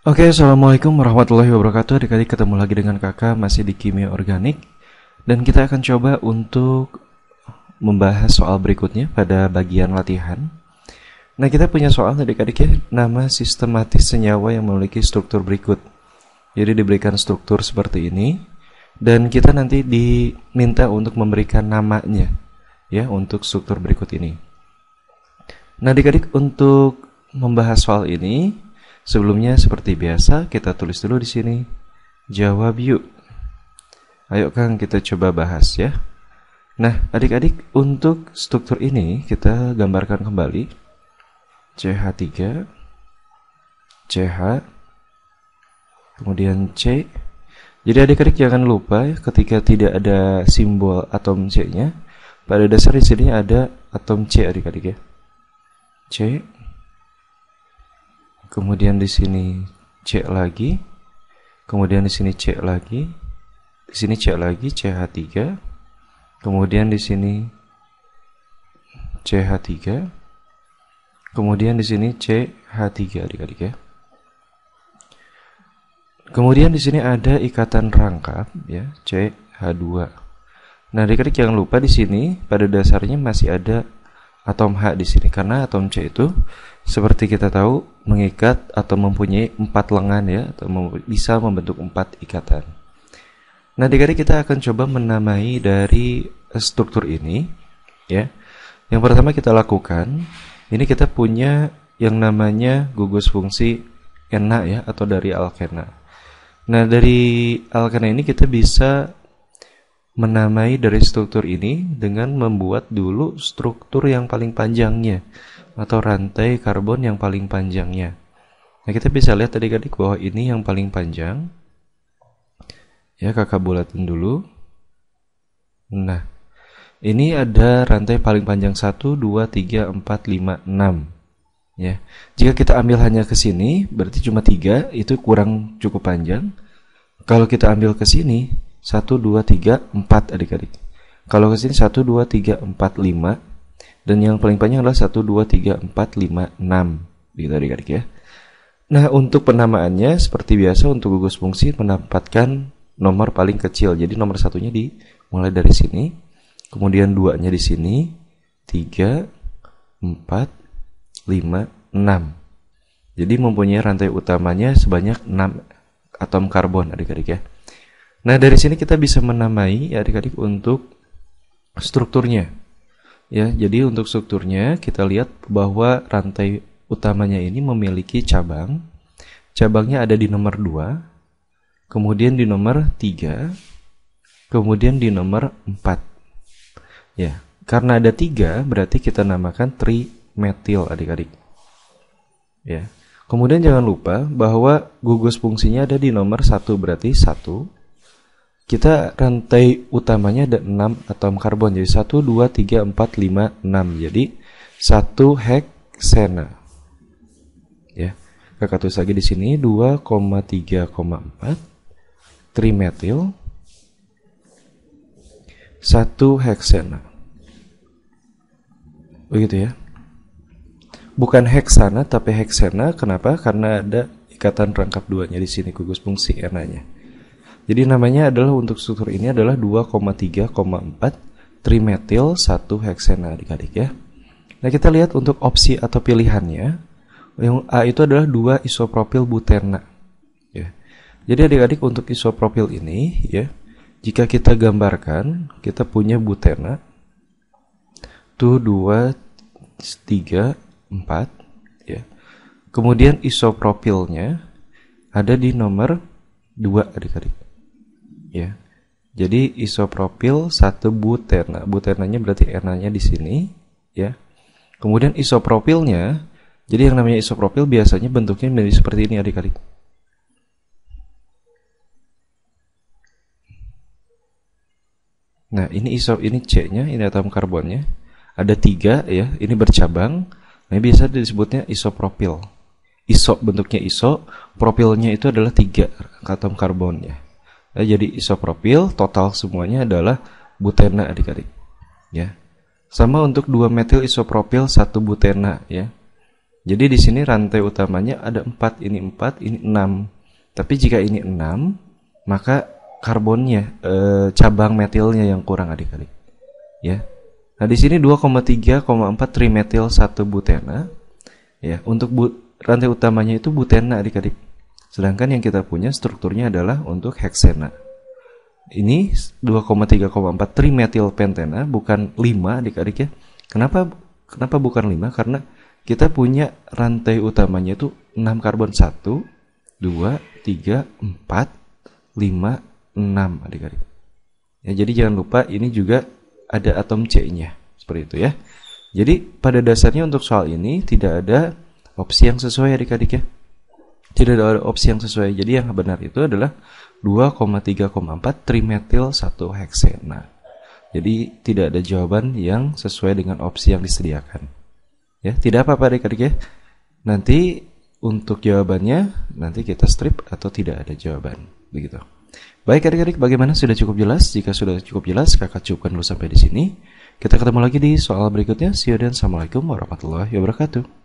Oke, assalamualaikum warahmatullahi wabarakatuh. Adik-adik, ketemu lagi dengan kakak masih di kimia organik. Dan kita akan coba untuk membahas soal berikutnya pada bagian latihan. Nah, kita punya soal adik-adik ya, nama sistematis senyawa yang memiliki struktur berikut. Jadi diberikan struktur seperti ini, dan kita nanti diminta untuk memberikan namanya ya untuk struktur berikut ini. Nah, adik-adik, untuk membahas soal ini, sebelumnya seperti biasa kita tulis dulu di sini. Jawab yuk. Ayo Kang, kita coba bahas ya. Nah, adik-adik, untuk struktur ini kita gambarkan kembali. CH3, CH, kemudian C. Jadi adik-adik jangan lupa ya, ketika tidak ada simbol atom C-nya, pada dasar di sini ada atom C adik-adik ya. C. Kemudian di sini C lagi. Kemudian di sini C lagi. Di sini C lagi, CH3. Kemudian di sini CH3. Kemudian di sini CH3 adik-adik ya. Kemudian di sini ada ikatan rangkap ya, CH2. Nah, adik-adik jangan lupa di sini pada dasarnya masih ada atom H di sini, karena atom C itu seperti kita tahu mengikat atau mempunyai 4 lengan ya, atau bisa membentuk 4 ikatan. Nah, adik-adik, kita akan coba menamai dari struktur ini ya. Yang pertama kita lakukan, ini kita punya yang namanya gugus fungsi ena ya, atau dari alkena. Nah, dari alkena ini kita bisa menamai dari struktur ini dengan membuat dulu struktur yang paling panjangnya atau rantai karbon yang paling panjangnya. Nah, kita bisa lihat adik-adik bahwa ini yang paling panjang. Ya, kakak bulatin dulu. Nah, ini ada rantai paling panjang 1, 2, 3, 4, 5, 6. Ya. Jika kita ambil hanya ke sini, berarti cuma 3, itu kurang cukup panjang. Kalau kita ambil ke sini, 1, 2, 3, 4 adik-adik. Kalau ke sini 1, 2, 3, 4, 5. Dan yang paling panjang adalah 1, 2, 3, 4, 5, 6. Gitu adik-adik ya. Nah, untuk penamaannya seperti biasa untuk gugus fungsi menempatkan nomor paling kecil. Jadi nomor satunya dimulai dari sini. Kemudian 2-nya di sini. 3, 4, 5, 6. Jadi mempunyai rantai utamanya sebanyak 6 atom karbon adik-adik ya. Nah, dari sini kita bisa menamai adik-adik untuk strukturnya. Ya, jadi untuk strukturnya kita lihat bahwa rantai utamanya ini memiliki cabang. Cabangnya ada di nomor 2, kemudian di nomor 3, kemudian di nomor 4. Ya, karena ada 3 berarti kita namakan trimetil adik-adik. Ya. Kemudian jangan lupa bahwa gugus fungsinya ada di nomor 1, berarti 1. Kita rantai utamanya ada 6 atom karbon. Jadi 1, 2, 3, 4, 5, 6. Jadi 1 heksena. Ya. Kakak tulis lagi di sini 2,3,4 trimetil 1 heksena. Begitu ya. Bukan heksana tapi heksena. Kenapa? Karena ada ikatan rangkap 2-nya di sini gugus fungsi enanya. Jadi namanya adalah untuk struktur ini adalah 2,3,4 trimetil 1 heksena adik-adik ya. Nah, kita lihat untuk opsi atau pilihannya. Yang A itu adalah 2 isopropil butena. Ya. Jadi adik-adik untuk isopropil ini ya, jika kita gambarkan, kita punya butena. Tuh 2, 3, 4 ya. Kemudian isopropilnya ada di nomor 2 adik-adik. Ya. Jadi isopropil 1 butena. Butenanya berarti enanya di sini, ya. Kemudian isopropilnya, jadi yang namanya isopropil biasanya bentuknya menjadi seperti ini adik-adik. Nah, ini C-nya, ini atom karbonnya. Ada 3 ya, ini bercabang. Nah, biasa disebutnya isopropil. Iso bentuknya iso, propilnya itu adalah 3 atom karbonnya. Nah, jadi isopropil total semuanya adalah butena adik-adik. Ya. Sama untuk 2 metil isopropil 1 butena ya. Jadi di sini rantai utamanya ada 4, ini 4, ini 6. Tapi jika ini 6, maka karbonnya, cabang metilnya yang kurang adik-adik. Ya. Nah, di sini 2,3,4 trimetil 1 butena. Ya, untuk rantai utamanya itu butena adik-adik. Sedangkan yang kita punya strukturnya adalah untuk heksena. Ini 2,3,4 trimetil pentena, bukan 5 adik-adik ya. Kenapa bukan 5? Karena kita punya rantai utamanya itu 6 karbon, 1, 2, 3, 4, 5, 6 adik-adik. Ya, jadi jangan lupa ini juga ada atom C-nya, seperti itu ya. Jadi pada dasarnya untuk soal ini tidak ada opsi yang sesuai adik-adik ya. Tidak ada opsi yang sesuai. Jadi yang benar itu adalah 2,3,4 trimetil 1 heksena. Jadi tidak ada jawaban yang sesuai dengan opsi yang disediakan. Ya, tidak apa-apa adik-adik ya. Nanti untuk jawabannya nanti kita strip atau tidak ada jawaban, begitu. Baik adik-adik, bagaimana? Sudah cukup jelas? Jika sudah cukup jelas, kakak cukupkan dulu sampai di sini. Kita ketemu lagi di soal berikutnya. See you dan assalamualaikum warahmatullahi wabarakatuh.